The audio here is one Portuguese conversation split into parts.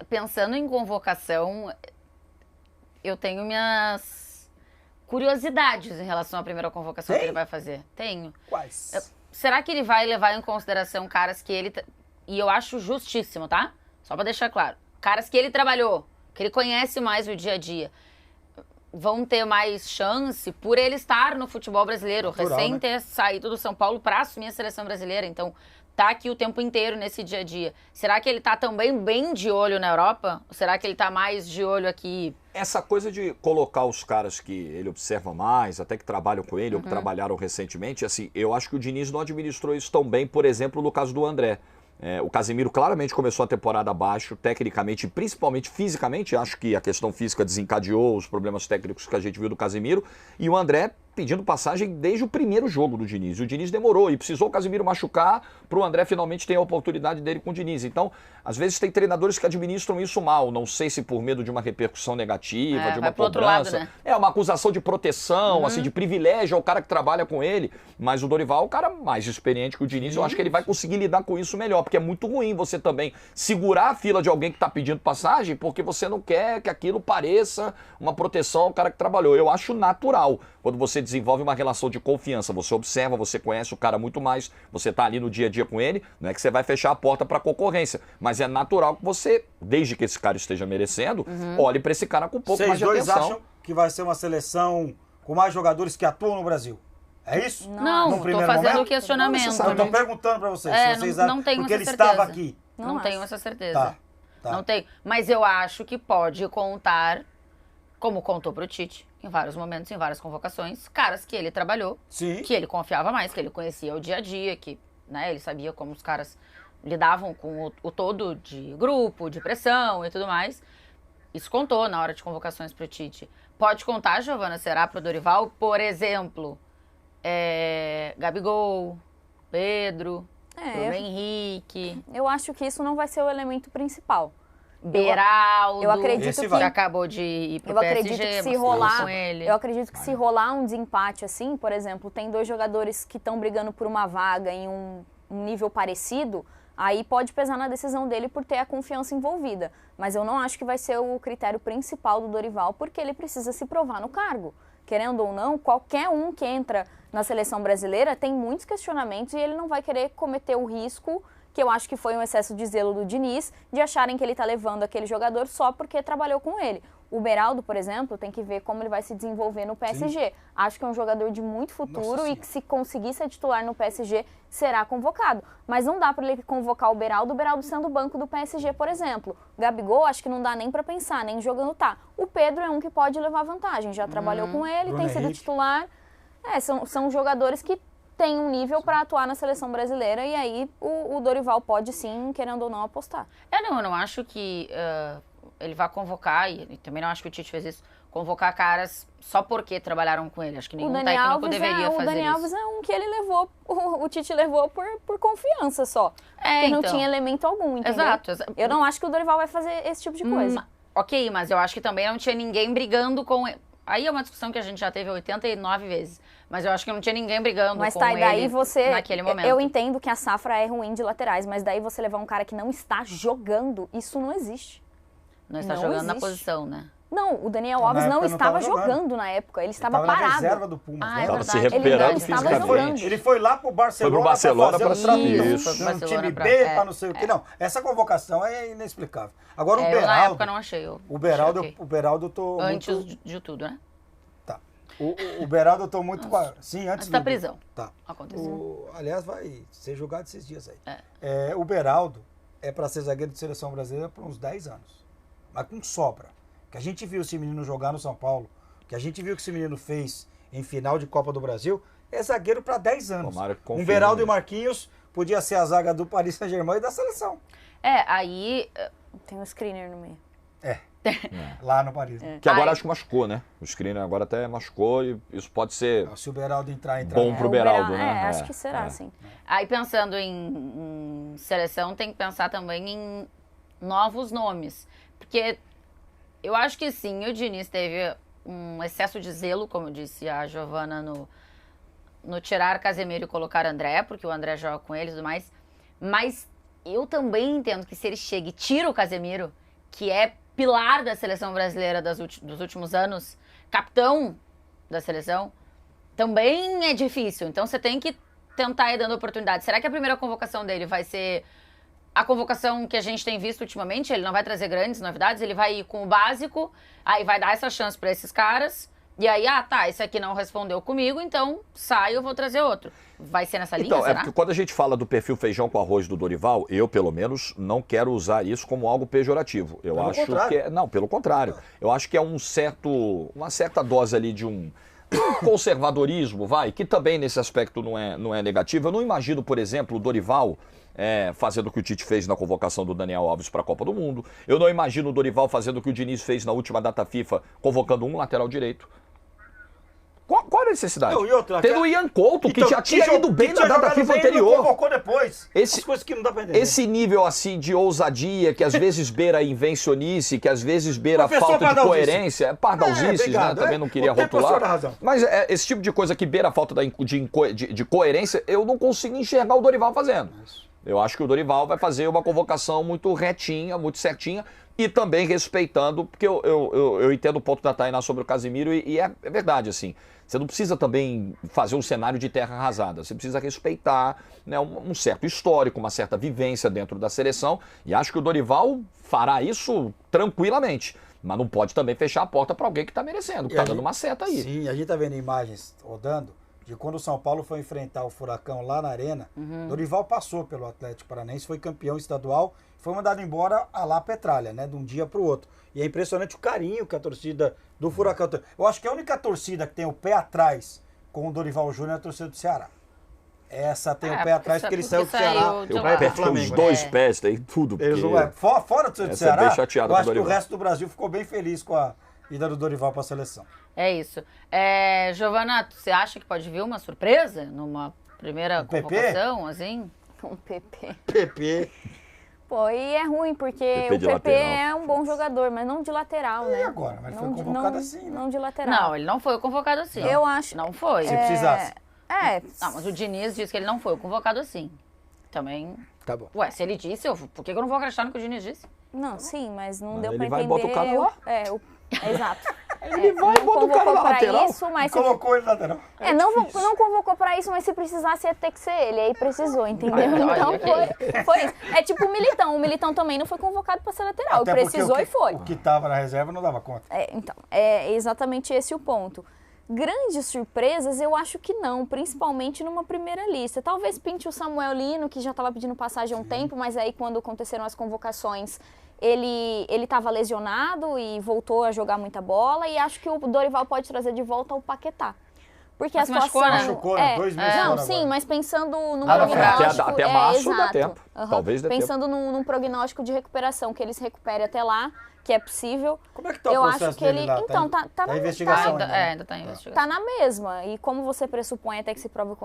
pensando em convocação, eu tenho minhas curiosidades em relação à primeira convocação que ele vai fazer. Tenho. Quais? Será que ele vai levar em consideração caras que ele... E eu acho justíssimo, tá? Só pra deixar claro. Caras que ele trabalhou, que ele conhece mais o dia a dia, vão ter mais chance por ele estar no futebol brasileiro, Natural, recém né? ter saído do São Paulo para assumir a seleção brasileira. Então, tá aqui o tempo inteiro nesse dia a dia. Será que ele tá também bem de olho na Europa? Ou será que ele tá mais de olho aqui? Essa coisa de colocar os caras que ele observa mais, até que trabalham com ele ou que trabalharam recentemente, assim, eu acho que o Diniz não administrou isso tão bem, por exemplo, no caso do André. O Casemiro claramente começou a temporada abaixo, tecnicamente e principalmente fisicamente. Acho que a questão física desencadeou os problemas técnicos que a gente viu do Casemiro. E o André pedindo passagem desde o primeiro jogo do Diniz. O Diniz demorou e precisou o Casemiro machucar para o André finalmente ter a oportunidade dele com o Diniz. Então, às vezes tem treinadores que administram isso mal. Não sei se por medo de uma repercussão negativa, de uma cobrança. Lado, né? Uma acusação de proteção, assim, de privilégio ao cara que trabalha com ele. Mas o Dorival é o cara mais experiente que o Diniz. Eu acho que ele vai conseguir lidar com isso melhor. Porque é muito ruim você também segurar a fila de alguém que está pedindo passagem porque você não quer que aquilo pareça uma proteção ao cara que trabalhou. Eu acho natural quando você desenvolve uma relação de confiança. Você observa, você conhece o cara muito mais, você está ali no dia a dia com ele, não é que você vai fechar a porta para concorrência. Mas é natural que você, desde que esse cara esteja merecendo, olhe para esse cara com um pouco mais de atenção. Vocês dois acham que vai ser uma seleção com mais jogadores que atuam no Brasil? É isso? Não, estou fazendo o questionamento. Eu estou perguntando para vocês. Se vocês não tenho porque essa ele certeza. estava aqui. Não tenho essa certeza. Tá. Não tenho. Mas eu acho que pode contar, como contou pro Tite, em vários momentos, em várias convocações, caras que ele trabalhou, Sim. que ele confiava mais, que ele conhecia o dia a dia, que ele sabia como os caras lidavam com o todo de grupo, de pressão e tudo mais. Isso contou na hora de convocações pro Tite. Pode contar, Giovana, será pro Dorival, por exemplo, Gabigol, Pedro, Bruno Henrique. Eu acho que isso não vai ser o elemento principal. Beraldo, eu acredito que acabou de ir pro PSG, acredito que se rolar, com ele. eu acredito que se rolar um desempate assim, por exemplo, tem dois jogadores que estão brigando por uma vaga em um nível parecido, aí pode pesar na decisão dele por ter a confiança envolvida. Mas eu não acho que vai ser o critério principal do Dorival, porque ele precisa se provar no cargo. Querendo ou não, qualquer um que entra na seleção brasileira tem muitos questionamentos e ele não vai querer cometer o risco, que eu acho que foi um excesso de zelo do Diniz, de acharem que ele está levando aquele jogador só porque trabalhou com ele. O Beraldo, por exemplo, tem que ver como ele vai se desenvolver no PSG. Sim. Acho que é um jogador de muito futuro e que se conseguir ser titular no PSG, será convocado. Mas não dá para ele convocar o Beraldo sendo o banco do PSG, por exemplo. Gabigol, acho que não dá nem para pensar, nem jogando tá. O Pedro é um que pode levar vantagem, já trabalhou com ele, Bruno tem sido Henrique. titular. São jogadores que tem um nível para atuar na seleção brasileira e aí o Dorival pode sim, querendo ou não, apostar. Eu não acho que ele vai convocar, e também não acho que o Tite fez isso, convocar caras só porque trabalharam com ele. Acho que nenhum técnico deveria fazer isso. O Dani Alves é um que ele levou, o Tite levou por confiança só. Porque não tinha elemento algum, entendeu? Exato. Eu não acho que o Dorival vai fazer esse tipo de coisa. Ok, mas eu acho que também não tinha ninguém brigando com ele. Aí é uma discussão que a gente já teve 89 vezes. Mas eu acho que não tinha ninguém brigando com ele daí você, naquele momento. Eu entendo que a safra é ruim de laterais, mas daí você levar um cara que não está jogando, isso não existe. Não está jogando na posição, né? Não, o Daniel Alves não estava jogando na época, ele estava parado. Na reserva do Pumas, né? Estava se recuperando fisicamente. Ele foi lá pro Barcelona. Foi pro Barcelona para fazer isso. Um time B para não sei o que. Não, essa convocação é inexplicável. Agora o Beraldo. Na época não achei. O Beraldo eu tô antes muito... de tudo, né? Tá. O Beraldo eu tô muito... Sim, antes da prisão. Tá. Aconteceu. Aliás, vai ser julgado esses dias aí. O Beraldo é para ser zagueiro de seleção brasileira por uns 10 anos. Mas com sobra. Que a gente viu esse menino jogar no São Paulo, que a gente viu que esse menino fez em final de Copa do Brasil, é zagueiro para 10 anos. Um Beraldo e Marquinhos podia ser a zaga do Paris Saint-Germain e da seleção. Aí... Tem um screener no meio. Lá no Paris. Que agora acho que machucou, né? O screener agora até machucou e isso pode ser se o Beraldo entrar bom pro Beraldo, né? Acho que será, sim. Aí pensando em seleção, tem que pensar também em novos nomes. Porque eu acho que sim, o Diniz teve um excesso de zelo, como disse a Giovana, no tirar Casemiro e colocar André, porque o André joga com ele e tudo mais. Mas eu também entendo que se ele chega e tira o Casemiro, que é pilar da seleção brasileira dos últimos anos, capitão da seleção, também é difícil. Então você tem que tentar ir dando oportunidade. Será que a primeira convocação dele vai ser a convocação que a gente tem visto ultimamente? Ele não vai trazer grandes novidades, ele vai ir com o básico, aí vai dar essa chance para esses caras, e aí, esse aqui não respondeu comigo, então saio, eu vou trazer outro. Vai ser nessa linha, então, será? Porque quando a gente fala do perfil feijão com arroz do Dorival, eu, pelo menos, não quero usar isso como algo pejorativo. Eu pelo acho contrário. que não, pelo contrário. Eu acho que é uma certa dose ali de um conservadorismo, que também nesse aspecto não é negativo. Eu não imagino, por exemplo, o Dorival fazendo o que o Tite fez na convocação do Daniel Alves para a Copa do Mundo. Eu não imagino o Dorival fazendo o que o Diniz fez na última data FIFA, convocando um lateral direito. Qual a necessidade? Não, e outra, tendo o Ian Couto, que já tinha ido bem na data FIFA anterior. Convocou depois. As coisas que não dá pra entender. Esse nível assim de ousadia, que às vezes beira a invencionice, que às vezes beira a falta de coerência, pardalzices, né? Também não queria rotular. Mas esse tipo de coisa que beira a falta de coerência, eu não consigo enxergar o Dorival fazendo. Eu acho que o Dorival vai fazer uma convocação muito retinha, muito certinha, e também respeitando, porque eu entendo o ponto da Tainá sobre o Casemiro, e é verdade, assim. Você não precisa também fazer um cenário de terra arrasada. Você precisa respeitar, né, um certo histórico, uma certa vivência dentro da seleção. E acho que o Dorival fará isso tranquilamente. Mas não pode também fechar a porta para alguém que está merecendo, que está dando uma seta aí. Sim, a gente está vendo imagens rodando de quando o São Paulo foi enfrentar o Furacão lá na Arena. Dorival passou pelo Atlético Paranaense, foi campeão estadual, foi mandado embora a lá Petralha, né, de um dia para o outro. E é impressionante o carinho que a torcida do Furacão tem. Eu acho que a única torcida que tem o pé atrás com o Dorival Júnior é a torcida do Ceará. Essa tem o pé atrás porque ele saiu do Ceará. Os dois pés, tem tudo. Fora do Ceará, chateado eu acho que o resto do Brasil ficou bem feliz com a ida do Dorival para a seleção. É isso. Giovana, você acha que pode vir uma surpresa numa primeira convocação, assim? Um PP. PP. Pô, e é ruim, porque PP o PP lateral. é um bom jogador, mas não de lateral, né? E agora? Mas foi convocado assim, né? Não de lateral. Não, ele não foi convocado assim. Eu acho... Não foi. Se precisasse. Não, mas o Diniz disse que ele não foi convocado assim. Também... Tá bom. Ué, se ele disse, por que eu não vou acreditar no que o Diniz disse? Não, sim, mas não Mas deu ele pra vai e entender... bota o cara lá. Exato. Ele vai e não bota o cara convocou na pra lateral. isso, mas... Colocou ele na lateral. Não convocou pra isso, mas se precisasse ia ter que ser ele. Aí precisou, entendeu? Então olha, foi isso. É tipo o Militão. O Militão também não foi convocado pra ser lateral. Até Precisou e foi. O que tava na reserva não dava conta. Então, é exatamente esse o ponto. Grandes surpresas, eu acho que não, principalmente numa primeira lista. Talvez pinte o Samuel Lino, que já estava pedindo passagem há um tempo, mas aí quando aconteceram as convocações, ele estava lesionado e voltou a jogar muita bola, e acho que o Dorival pode trazer de volta o Paquetá. Porque Mas a situação... machucou, né? 2 meses Não, fora sim, agora. mas pensando num Ah, prognóstico... até março dá exato. tempo. Talvez dê Pensando num prognóstico de recuperação, que ele se recupere até lá, que é possível. Como é que tá o eu processo acho que dele ele... lá? Então, tá na investigação Ainda tá em investigação. tá na mesma. E como você pressupõe até que se prove o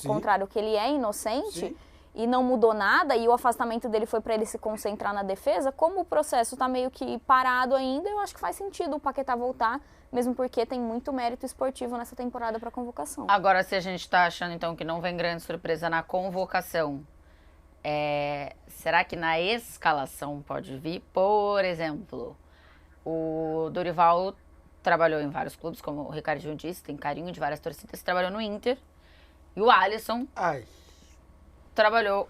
contrário, que ele é inocente, Sim. e não mudou nada, e o afastamento dele foi para ele se concentrar na defesa, como o processo tá meio que parado ainda, eu acho que faz sentido o Paquetá voltar, mesmo porque tem muito mérito esportivo nessa temporada para convocação. Agora, se a gente tá achando, então, que não vem grande surpresa na convocação, será que na escalação pode vir? Por exemplo, o Dorival trabalhou em vários clubes, como o Ricardinho disse, tem carinho de várias torcidas, trabalhou no Inter, e o Alisson trabalhou...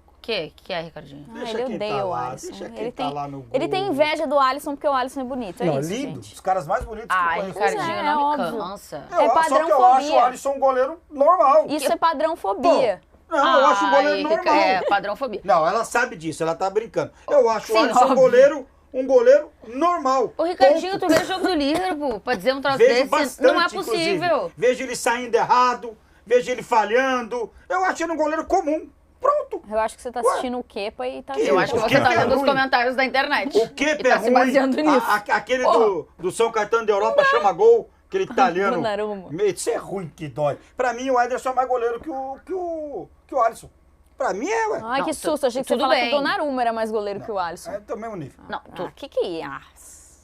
O quê? O que é, Ricardinho? Deixa Ele quem odeia tá o lá, Alisson. deixa quem Ele tá tem, lá no ele tem gol. inveja do Alisson porque o Alisson é bonito. É Não, isso, lindo. gente. Os caras mais bonitos que eu Ai, conheço. Ricardinho, é, não me óbvio. cansa. Só que eu acho o padrãofobia. Alisson um goleiro normal. Isso é padrãofobia. Não, eu acho um goleiro normal. É, padrãofobia. Não, ela sabe disso, ela tá brincando. Eu acho o Sim, Alisson óbvio. um goleiro normal. O Ricardinho, Ponto. tu vê o jogo do Liverpool pra dizer um troço Vejo desse? bastante, Não é possível. inclusive. Vejo ele saindo errado, vejo ele falhando. Eu acho ele um goleiro comum. Pronto. Eu acho que você tá assistindo o Kepa e tá Que Eu vendo. acho que O você Kepa tá é lendo os ruim. comentários da internet. O Kepa e tá é se ruim. baseando nisso. Aquele Porra. do São Caetano da Europa chama gol, aquele italiano. Donnarumma. Isso é ruim que dói. Pra mim, o Ederson é mais goleiro que o Alisson. Pra mim é, ué. Ai, Não, que susto. Achei que você tudo falar bem. que o Donnarumma era mais goleiro que o Alisson. É do mesmo nível. Não, Tudo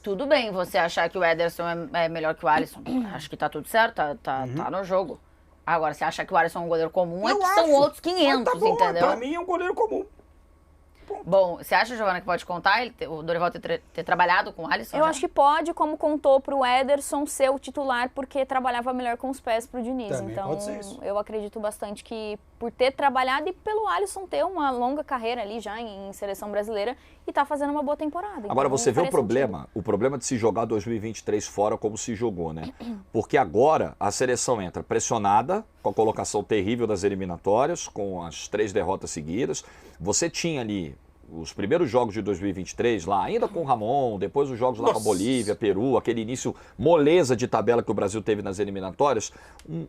tudo bem você achar que o Ederson é melhor que o Alisson. Acho que tá tudo certo, tá no jogo. Agora, você acha que o Alisson é um goleiro comum, é Eu que são acho. outros Mas 500, tá bom, entendeu? Pra mim é um goleiro comum. ponto. Bom, você acha, Giovana, que pode contar o Dorival ter trabalhado com o Alisson? Eu acho que pode, como contou pro Ederson ser o titular, porque trabalhava melhor com os pés pro Diniz. Também então, pode ser isso. eu acredito bastante que por ter trabalhado e pelo Alisson ter uma longa carreira ali já em seleção brasileira e tá fazendo uma boa temporada. Agora, então, você vê o faria problema de se jogar 2023 fora como se jogou, né? Porque agora a seleção entra pressionada, com a colocação terrível das eliminatórias, com as 3 derrotas seguidas. Você tinha ali os primeiros jogos de 2023 lá, ainda com o Ramon, depois os jogos lá com a Bolívia, Peru, aquele início moleza de tabela que o Brasil teve nas eliminatórias,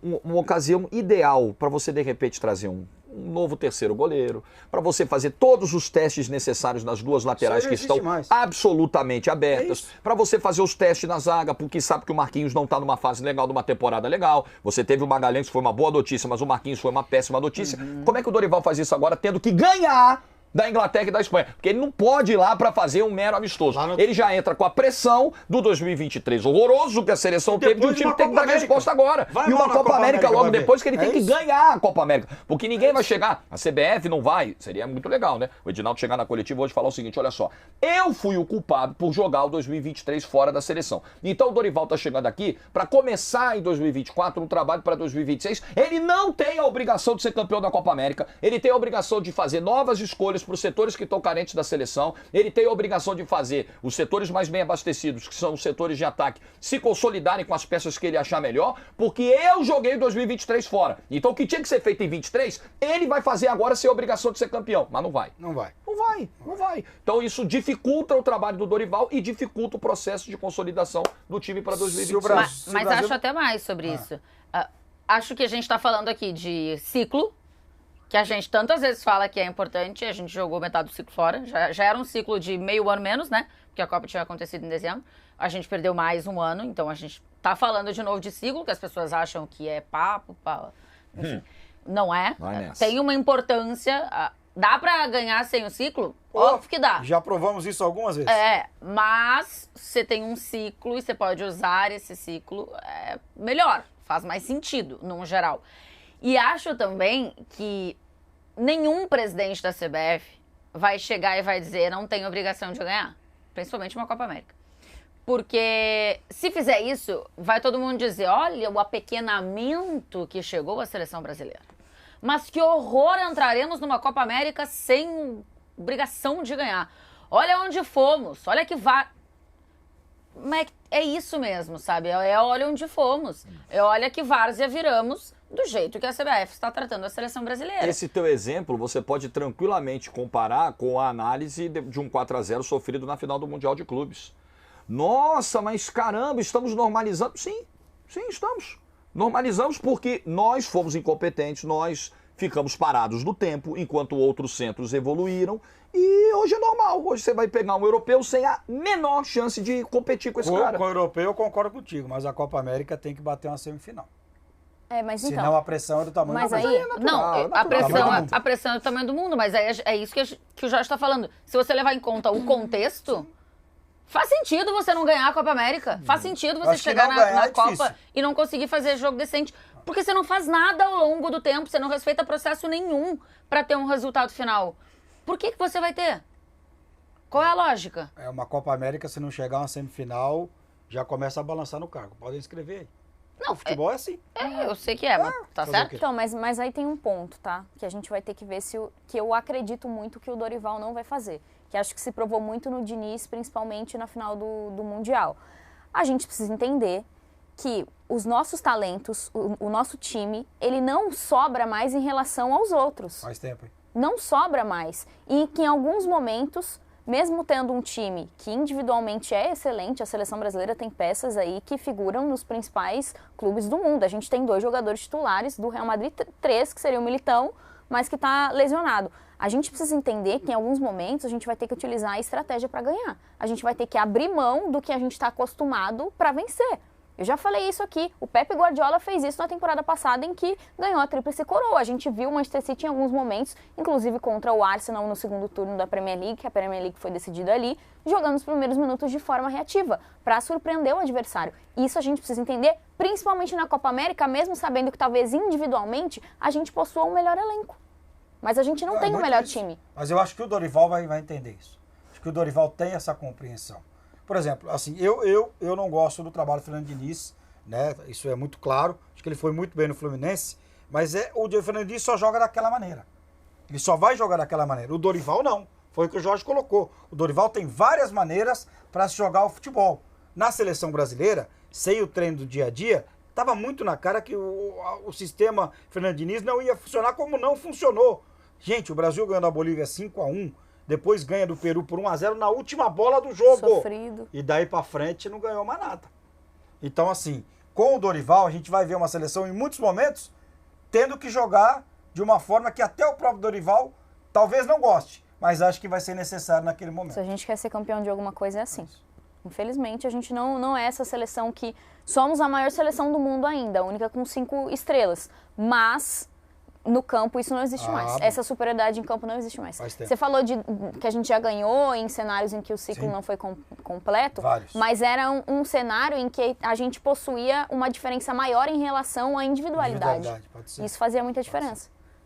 uma ocasião ideal para você de repente trazer um novo terceiro goleiro, para você fazer todos os testes necessários nas 2 laterais que estão absolutamente abertas, para você fazer os testes na zaga, porque sabe que o Marquinhos não está numa fase legal, numa temporada legal. Você teve o Magalhães, que foi uma boa notícia, mas o Marquinhos foi uma péssima notícia. Como é que o Dorival faz isso agora, tendo que ganhar da Inglaterra e da Espanha? Porque ele não pode ir lá para fazer um mero amistoso. Ele já entra com a pressão do 2023 horroroso que a seleção teve, de um time que tem que dar resposta agora. E uma Copa América logo depois, que ele tem que ganhar a Copa América. Porque ninguém vai chegar, a CBF não vai, seria muito legal, né? O Edinaldo chegar na coletiva hoje e falar o seguinte, olha só, eu fui o culpado por jogar o 2023 fora da seleção. Então o Dorival tá chegando aqui para começar em 2024 um trabalho para 2026. Ele não tem a obrigação de ser campeão da Copa América, ele tem a obrigação de fazer novas escolhas para os setores que estão carentes da seleção, ele tem a obrigação de fazer os setores mais bem abastecidos, que são os setores de ataque, se consolidarem com as peças que ele achar melhor, porque eu joguei 2023 fora. Então o que tinha que ser feito em 23, ele vai fazer agora sem a obrigação de ser campeão, mas não vai. Não vai. Não vai. Então isso dificulta o trabalho do Dorival e dificulta o processo de consolidação do time para 2026. Mas acho até mais sobre isso. Acho que a gente está falando aqui de ciclo, que a gente tantas vezes fala que é importante, a gente jogou metade do ciclo fora, já era um ciclo de meio ano menos, né? Porque a Copa tinha acontecido em dezembro, a gente perdeu mais um ano, então a gente tá falando de novo de ciclo, que as pessoas acham que é papo, enfim, não é. Tem uma importância, dá pra ganhar sem o ciclo? Óbvio que dá. Já provamos isso algumas vezes. Mas você tem um ciclo e você pode usar esse ciclo melhor, faz mais sentido, no geral. E acho também que nenhum presidente da CBF vai chegar e vai dizer não tem obrigação de ganhar, principalmente uma Copa América. Porque se fizer isso, vai todo mundo dizer, olha o apequenamento que chegou à seleção brasileira. Mas que horror entraremos numa Copa América sem obrigação de ganhar. Olha onde fomos, olha que Mas é isso mesmo, sabe? Olha onde fomos. Olha que várzea viramos do jeito que a CBF está tratando a seleção brasileira. Esse teu exemplo você pode tranquilamente comparar com a análise de um 4-0 sofrido na final do Mundial de Clubes. Nossa, mas caramba, estamos normalizando? Sim, estamos. Normalizamos porque nós fomos incompetentes, nós ficamos parados no tempo, enquanto outros centros evoluíram. E hoje é normal. Hoje você vai pegar um europeu sem a menor chance de competir com esse cara. Com o europeu eu concordo contigo, mas a Copa América tem que bater uma semifinal. Mas então, senão a pressão é do tamanho mas do mundo. aí, a pressão é do tamanho do mundo, mas aí é isso que o Jorge está falando. Se você levar em conta o contexto, faz sentido você não ganhar a Copa América. Faz sentido você chegar na Copa e não conseguir fazer jogo decente. Porque você não faz nada ao longo do tempo, você não respeita processo nenhum para ter um resultado final. Por que você vai ter? Qual é a lógica? Uma Copa América, se não chegar a uma semifinal, já começa a balançar no cargo. Podem escrever aí. Não, o futebol é assim. Eu sei que mas tá certo? Então, mas aí tem um ponto, tá? Que a gente vai ter que ver que eu acredito muito que o Dorival não vai fazer. Que acho que se provou muito no Diniz, principalmente na final do Mundial. A gente precisa entender que os nossos talentos, o nosso time, ele não sobra mais em relação aos outros. Faz tempo, hein? Não sobra mais. E que em alguns momentos, mesmo tendo um time que individualmente é excelente, a seleção brasileira tem peças aí que figuram nos principais clubes do mundo. A gente tem 2 jogadores titulares do Real Madrid, 3 que seria o Militão, mas que está lesionado. A gente precisa entender que em alguns momentos a gente vai ter que utilizar a estratégia para ganhar. A gente vai ter que abrir mão do que a gente está acostumado para vencer. Eu já falei isso aqui, o Pep Guardiola fez isso na temporada passada em que ganhou a tríplice coroa. A gente viu o Manchester City em alguns momentos, inclusive contra o Arsenal no segundo turno da Premier League, que a Premier League foi decidida ali, jogando os primeiros minutos de forma reativa, para surpreender o adversário. Isso a gente precisa entender, principalmente na Copa América, mesmo sabendo que talvez individualmente a gente possua um melhor elenco. Mas a gente não tem o melhor time. Mas eu acho que o Dorival vai entender isso. Acho que o Dorival tem essa compreensão. Por exemplo, assim, eu não gosto do trabalho do Fernando Diniz, né? Isso é muito claro. Acho que ele foi muito bem no Fluminense, mas o Fernando Diniz só joga daquela maneira. Ele só vai jogar daquela maneira. O Dorival não. Foi o que o Jorge colocou. O Dorival tem várias maneiras para se jogar o futebol. Na seleção brasileira, sem o treino do dia a dia, estava muito na cara que o sistema Fernando Diniz não ia funcionar como não funcionou. Gente, o Brasil ganhou da Bolívia 5-1, depois ganha do Peru por 1-0 na última bola do jogo. Sofrido. E daí para frente não ganhou mais nada. Então, assim, com o Dorival, a gente vai ver uma seleção em muitos momentos tendo que jogar de uma forma que até o próprio Dorival talvez não goste, mas acho que vai ser necessário naquele momento. Se a gente quer ser campeão de alguma coisa, é assim. Infelizmente, a gente não é essa seleção que... Somos a maior seleção do mundo ainda, a única com 5 estrelas. Mas, no campo, isso não existe mais. Essa superioridade em campo não existe mais. Você falou que a gente já ganhou em cenários em que o ciclo não foi completo. Vários. Mas era um cenário em que a gente possuía uma diferença maior em relação à individualidade. Pode ser. Isso fazia muita diferença.